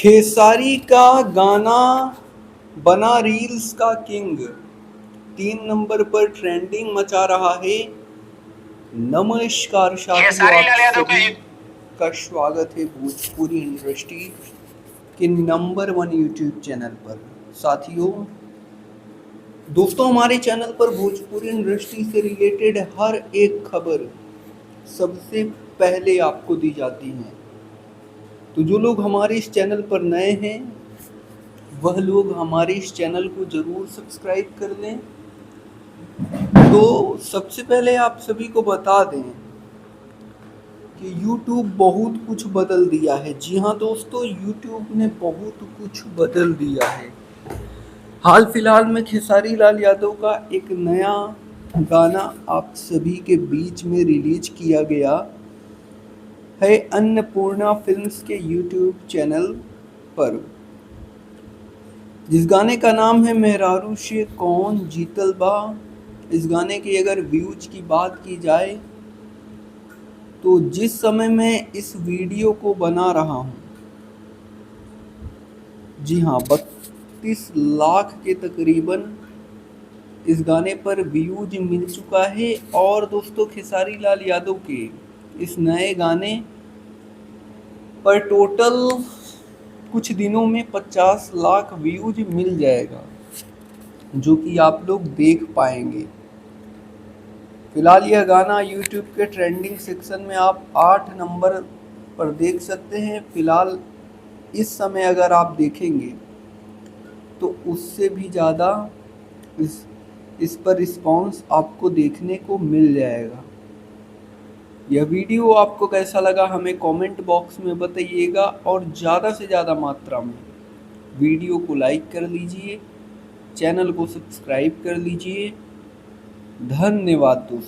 खेसारी का गाना बना रील्स का किंग, 3 नंबर पर ट्रेंडिंग मचा रहा है। नमस्कार साथियों, आप सभी का स्वागत है भोजपुरी इंडस्ट्री के नंबर 1 यूट्यूब चैनल पर। साथियों दोस्तों, हमारे चैनल पर भोजपुरी इंडस्ट्री से रिलेटेड हर एक खबर सबसे पहले आपको दी जाती है। तो जो लोग हमारे इस चैनल पर नए हैं वह लोग हमारे इस चैनल को ज़रूर सब्सक्राइब कर लें। तो सबसे पहले आप सभी को बता दें कि YouTube बहुत कुछ बदल दिया है। जी हाँ दोस्तों, YouTube ने बहुत कुछ बदल दिया है। हाल फिलहाल में खेसारी लाल यादव का एक नया गाना आप सभी के बीच में रिलीज किया गया है अन्नपूर्णा फिल्म्स के YouTube चैनल पर, जिस गाने का नाम है मेहरारू से कौन जीतल बा। इस गाने की अगर व्यूज की बात की जाए तो जिस समय मैं इस वीडियो को बना रहा हूँ, जी हाँ, 32 लाख के तकरीबन इस गाने पर व्यूज मिल चुका है। और दोस्तों खेसारी लाल यादव के इस नए गाने पर टोटल कुछ दिनों में 50 लाख व्यूज मिल जाएगा, जो कि आप लोग देख पाएंगे। फिलहाल यह गाना YouTube के ट्रेंडिंग सेक्शन में आप 8 नंबर पर देख सकते हैं। फिलहाल इस समय अगर आप देखेंगे तो उससे भी ज़्यादा इस पर रिस्पॉन्स आपको देखने को मिल जाएगा। यह वीडियो आपको कैसा लगा हमें कमेंट बॉक्स में बताइएगा, और ज़्यादा से ज़्यादा मात्रा में वीडियो को लाइक कर लीजिए, चैनल को सब्सक्राइब कर लीजिए। धन्यवाद दोस्तों।